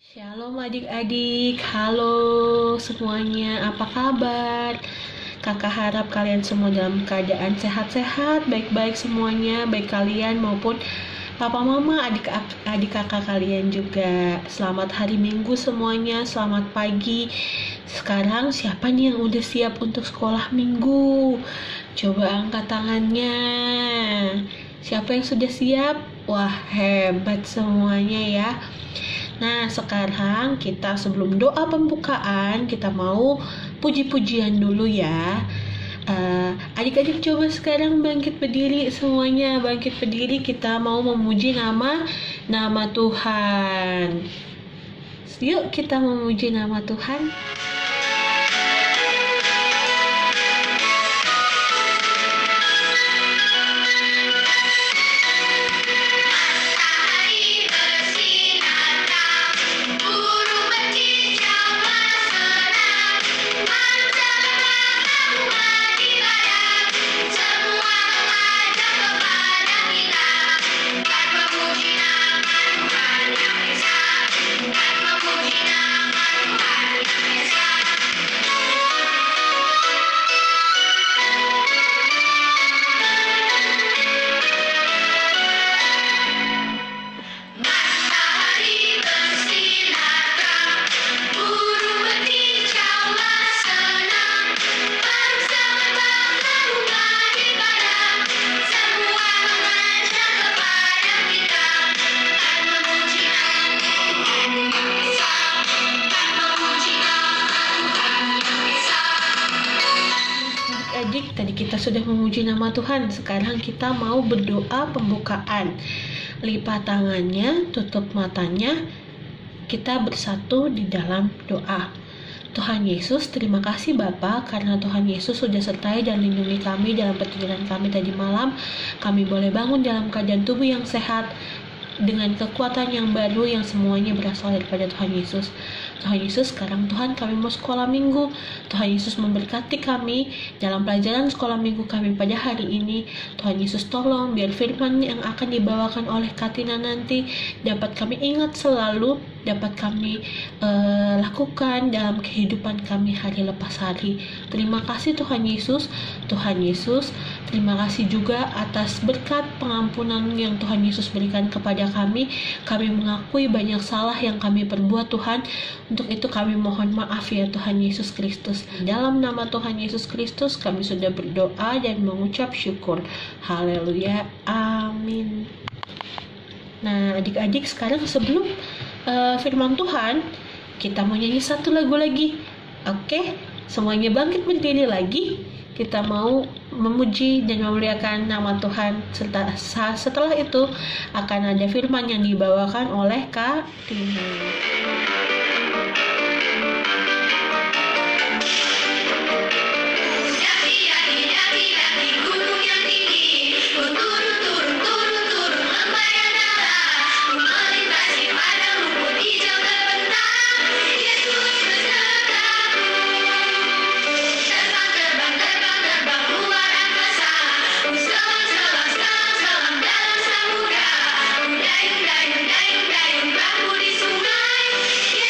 Shalom adik-adik, halo semuanya, apa kabar? Kakak harap kalian semua dalam keadaan sehat-sehat, baik-baik semuanya, baik kalian maupun papa mama, adik kakak kalian juga. Selamat hari Minggu semuanya, selamat pagi. Sekarang siapa nih yang udah siap untuk sekolah Minggu? Coba angkat tangannya. Siapa yang sudah siap? Wah, hebat semuanya ya. Nah, sekarang kita sebelum doa pembukaan, kita mau puji-pujian dulu ya. Adik-adik coba sekarang bangkit berdiri semuanya, bangkit berdiri, kita mau memuji nama Tuhan. Yuk kita memuji nama Tuhan. Adik, tadi kita sudah memuji nama Tuhan. Sekarang kita mau berdoa pembukaan. Lipat tangannya, tutup matanya. Kita bersatu di dalam doa. Tuhan Yesus, terima kasih Bapa, karena Tuhan Yesus sudah sertai dan lindungi kami dalam perjalanan kami tadi malam. Kami boleh bangun dalam keadaan tubuh yang sehat, dengan kekuatan yang baru yang semuanya berasal daripada Tuhan Yesus. Tuhan Yesus, sekarang Tuhan kami mau sekolah minggu. Tuhan Yesus memberkati kami dalam pelajaran sekolah minggu kami pada hari ini. Tuhan Yesus tolong biar firman yang akan dibawakan oleh Katina nanti dapat kami ingat selalu, dapat kami lakukan dalam kehidupan kami hari lepas hari. Terima kasih Tuhan Yesus. Tuhan Yesus, terima kasih juga atas berkat pengampunan yang Tuhan Yesus berikan kepada kami. Kami mengakui banyak salah yang kami perbuat Tuhan. Untuk itu kami mohon maaf ya Tuhan Yesus Kristus. Dalam nama Tuhan Yesus Kristus kami sudah berdoa dan mengucap syukur. Haleluya. Amin. Nah, adik-adik, sekarang sebelum firman Tuhan, kita mau nyanyi satu lagu lagi. Oke, semuanya bangkit berdiri lagi. Kita mau memuji dan memuliakan nama Tuhan. Setelah itu akan ada firman yang dibawakan oleh Kak Tina. Dayung, dayung, dayung, dayung, perahu di sungai.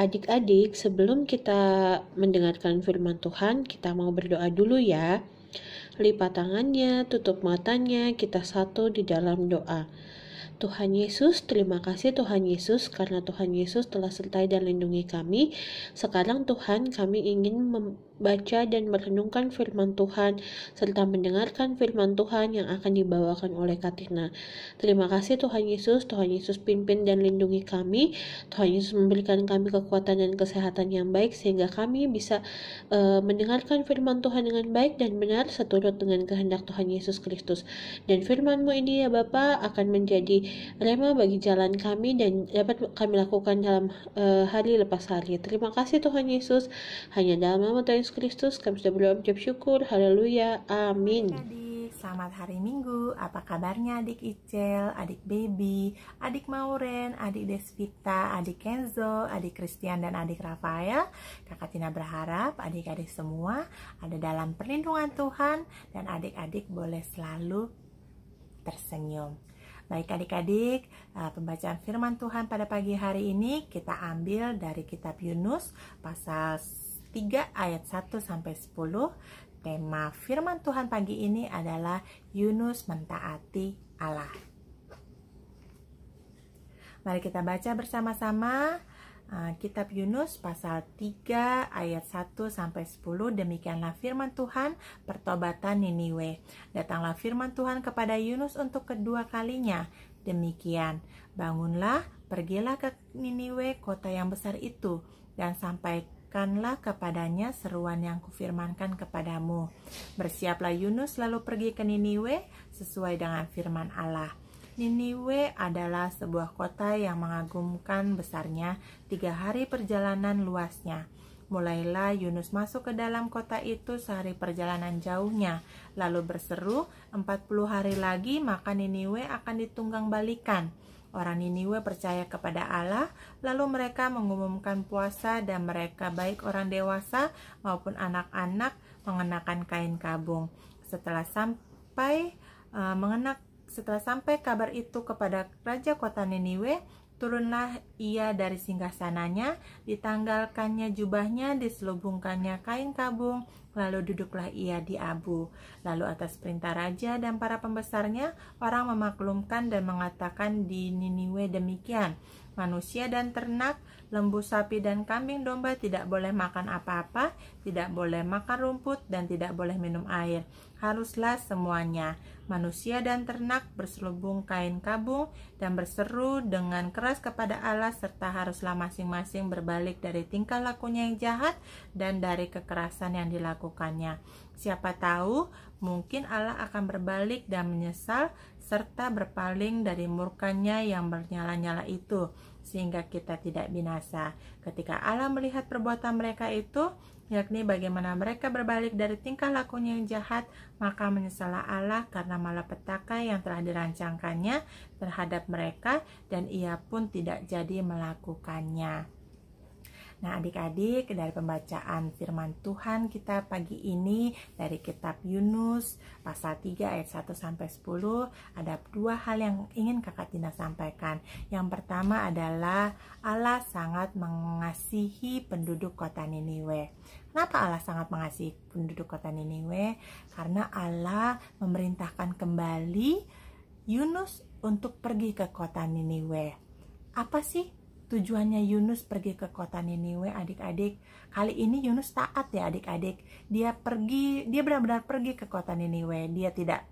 Adik-adik, sebelum kita mendengarkan firman Tuhan, kita mau berdoa dulu ya. Lipat tangannya, tutup matanya, kita satu di dalam doa. Tuhan Yesus, terima kasih Tuhan Yesus karena Tuhan Yesus telah sertai dan lindungi kami. Sekarang Tuhan, kami ingin membaca dan merenungkan firman Tuhan serta mendengarkan firman Tuhan yang akan dibawakan oleh Katina. Terima kasih Tuhan Yesus pimpin dan lindungi kami. Tuhan Yesus memberikan kami kekuatan dan kesehatan yang baik sehingga kami bisa mendengarkan firman Tuhan dengan baik dan benar seturut dengan kehendak Tuhan Yesus Kristus. Dan firman-Mu ini ya Bapa akan menjadi rema bagi jalan kami dan dapat kami lakukan dalam hari lepas hari. Terima kasih Tuhan Yesus. Hanya dalam nama Tuhan Yesus Kristus kami sudah berdoa mengucap syukur. Haleluya. Amin. Adik, selamat hari Minggu. Apa kabarnya adik Icel, adik Baby, adik Mauren, adik Desvita, adik Kenzo, adik Christian dan adik Rafael? Kakak Tina berharap adik-adik semua ada dalam perlindungan Tuhan dan adik-adik boleh selalu tersenyum. Baik adik-adik, pembacaan firman Tuhan pada pagi hari ini kita ambil dari kitab Yunus pasal 3 ayat 1-10. Tema firman Tuhan pagi ini adalah Yunus mentaati Allah. Mari kita baca bersama-sama kitab Yunus pasal 3 ayat 1-10. Demikianlah firman Tuhan pertobatan Niniwe. Datanglah firman Tuhan kepada Yunus untuk kedua kalinya. Demikian, bangunlah, pergilah ke Niniwe, kota yang besar itu, dan sampaikanlah kepadanya seruan yang kufirmankan kepadamu. Bersiaplah Yunus lalu pergi ke Niniwe sesuai dengan firman Allah. Niniwe adalah sebuah kota yang mengagumkan besarnya, 3 hari perjalanan luasnya. Mulailah Yunus masuk ke dalam kota itu sehari perjalanan jauhnya, lalu berseru, 40 hari lagi maka Niniwe akan ditunggang balikan. Orang Niniwe percaya kepada Allah, lalu mereka mengumumkan puasa dan mereka baik orang dewasa maupun anak-anak mengenakan kain kabung. Setelah sampai kabar itu kepada raja kota Niniwe, turunlah ia dari singgasananya, ditanggalkannya jubahnya, diselubungkannya kain kabung, lalu duduklah ia di abu. Lalu atas perintah raja dan para pembesarnya, orang memaklumkan dan mengatakan di Niniwe demikian, manusia dan ternak, lembu, sapi, dan kambing domba tidak boleh makan apa-apa, tidak boleh makan rumput, dan tidak boleh minum air. Haruslah semuanya, manusia dan ternak, berselubung kain kabung dan berseru dengan keras kepada Allah, serta haruslah masing-masing berbalik dari tingkah lakunya yang jahat dan dari kekerasan yang dilakukannya. Siapa tahu mungkin Allah akan berbalik dan menyesal serta berpaling dari murkanya yang bernyala-nyala itu, sehingga kita tidak binasa. Ketika Allah melihat perbuatan mereka itu, yakni bagaimana mereka berbalik dari tingkah lakunya yang jahat, maka menyesallah Allah karena malapetaka yang telah dirancangkannya terhadap mereka, dan ia pun tidak jadi melakukannya. Nah adik-adik, dari pembacaan firman Tuhan kita pagi ini dari kitab Yunus pasal 3 ayat 1-10, ada 2 hal yang ingin kakak Tina sampaikan. Yang pertama adalah Allah sangat mengasihi penduduk kota Niniwe. Kenapa Allah sangat mengasihi penduduk kota Niniwe? Karena Allah memerintahkan kembali Yunus untuk pergi ke kota Niniwe. Apa sih tujuannya Yunus pergi ke kota Niniwe adik-adik? Kali ini Yunus taat ya adik-adik. Dia benar-benar pergi ke kota Niniwe. Dia tidak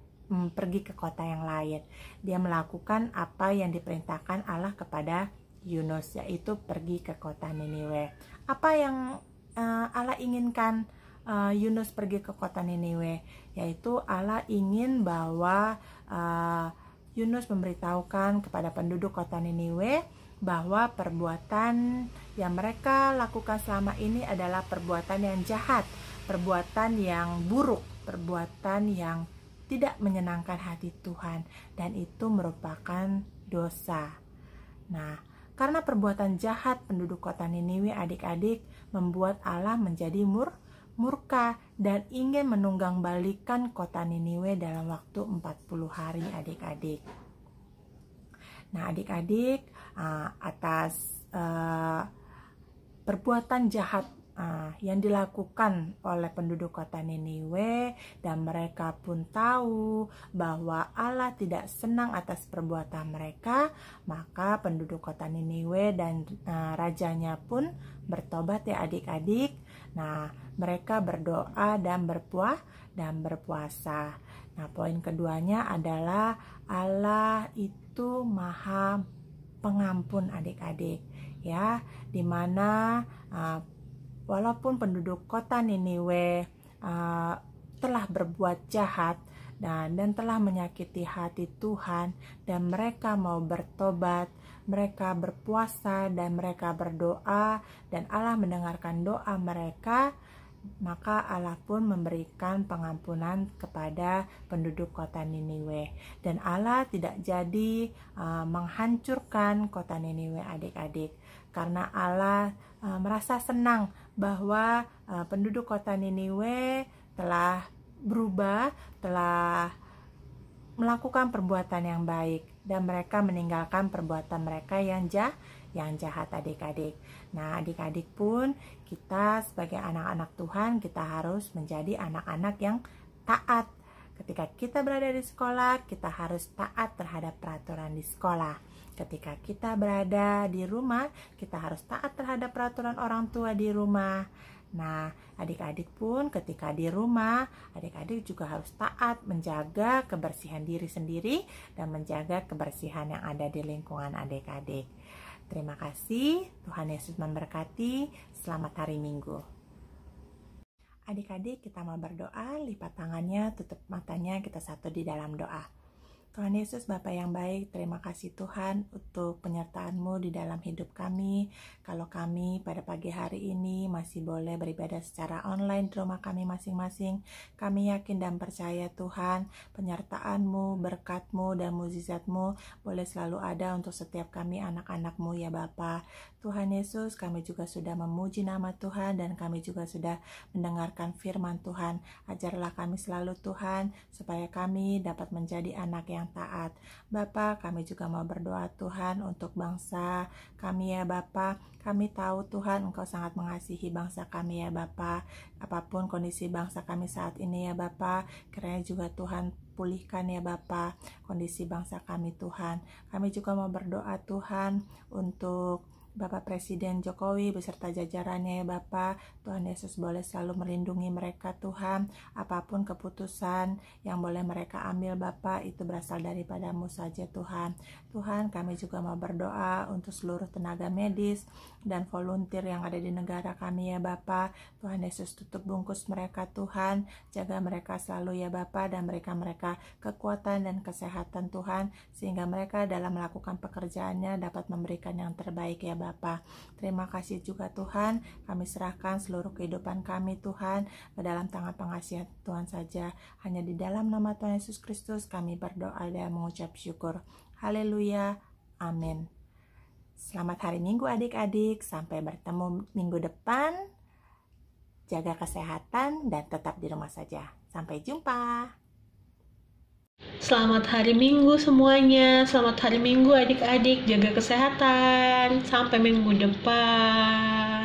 pergi ke kota yang lain. Dia melakukan apa yang diperintahkan Allah kepada Yunus, yaitu pergi ke kota Niniwe. Apa yang Allah inginkan Yunus pergi ke kota Niniwe? Yaitu Allah ingin bahwa Yunus memberitahukan kepada penduduk kota Niniwe bahwa perbuatan yang mereka lakukan selama ini adalah perbuatan yang jahat, perbuatan yang buruk, perbuatan yang tidak menyenangkan hati Tuhan, dan itu merupakan dosa. Nah, karena perbuatan jahat penduduk kota Niniwe adik-adik membuat Allah menjadi murka dan ingin menunggang balikan kota Niniwe dalam waktu 40 hari adik-adik. Nah adik-adik, atas perbuatan jahat yang dilakukan oleh penduduk kota Niniwe, dan mereka pun tahu bahwa Allah tidak senang atas perbuatan mereka, maka penduduk kota Niniwe dan rajanya pun bertobat ya adik-adik. Nah, mereka berdoa dan berpuasa. Nah, poin keduanya adalah Allah itu Maha Pengampun adik-adik, ya, dimana walaupun penduduk kota Niniwe telah berbuat jahat dan telah menyakiti hati Tuhan, dan mereka mau bertobat, mereka berpuasa dan mereka berdoa, dan Allah mendengarkan doa mereka, maka Allah pun memberikan pengampunan kepada penduduk kota Niniwe. Dan Allah tidak jadi menghancurkan kota Niniwe adik-adik, karena Allah merasa senang bahwa penduduk kota Niniwe telah berubah, telah melakukan perbuatan yang baik, dan mereka meninggalkan perbuatan mereka yang jahat adik-adik. Nah, adik-adik pun, kita sebagai anak-anak Tuhan, kita harus menjadi anak-anak yang taat. Ketika kita berada di sekolah, kita harus taat terhadap peraturan di sekolah. Ketika kita berada di rumah, kita harus taat terhadap peraturan orang tua di rumah. Nah, adik-adik pun ketika di rumah, adik-adik juga harus taat menjaga kebersihan diri sendiri dan menjaga kebersihan yang ada di lingkungan adik-adik. Terima kasih, Tuhan Yesus memberkati. Selamat hari Minggu. Adik-adik, kita mau berdoa, lipat tangannya, tutup matanya, kita satu di dalam doa. Tuhan Yesus, Bapa yang baik, terima kasih Tuhan untuk penyertaan-Mu di dalam hidup kami. Kalau kami pada pagi hari ini masih boleh beribadah secara online di rumah kami masing-masing, kami yakin dan percaya Tuhan, penyertaan-Mu, berkat-Mu, dan mukjizat-Mu boleh selalu ada untuk setiap kami anak-anak-Mu ya Bapa. Tuhan Yesus, kami juga sudah memuji nama Tuhan, dan kami juga sudah mendengarkan firman Tuhan. Ajarlah kami selalu Tuhan, supaya kami dapat menjadi anak yang taat. Bapa, kami juga mau berdoa Tuhan untuk bangsa kami ya Bapa. Kami tahu Tuhan Engkau sangat mengasihi bangsa kami ya Bapa. Apapun kondisi bangsa kami saat ini ya Bapa, kiranya juga Tuhan pulihkan ya Bapa kondisi bangsa kami Tuhan. Kami juga mau berdoa Tuhan untuk Bapak Presiden Jokowi beserta jajarannya ya Bapa. Tuhan Yesus boleh selalu melindungi mereka Tuhan. Apapun keputusan yang boleh mereka ambil Bapa, itu berasal daripada-Mu saja Tuhan. Tuhan, kami juga mau berdoa untuk seluruh tenaga medis dan volunteer yang ada di negara kami ya Bapa. Tuhan Yesus tutup bungkus mereka Tuhan. Jaga mereka selalu ya Bapa, dan berikan mereka kekuatan dan kesehatan Tuhan, sehingga mereka dalam melakukan pekerjaannya dapat memberikan yang terbaik ya Bapa. Terima kasih juga Tuhan, kami serahkan seluruh kehidupan kami Tuhan ke dalam tangan pengasihan Tuhan saja. Hanya di dalam nama Tuhan Yesus Kristus kami berdoa dan mengucap syukur. Haleluya, amin. Selamat hari Minggu adik-adik, sampai bertemu minggu depan. Jaga kesehatan dan tetap di rumah saja. Sampai jumpa. Selamat hari Minggu semuanya. Selamat hari Minggu adik-adik. Jaga kesehatan. Sampai minggu depan.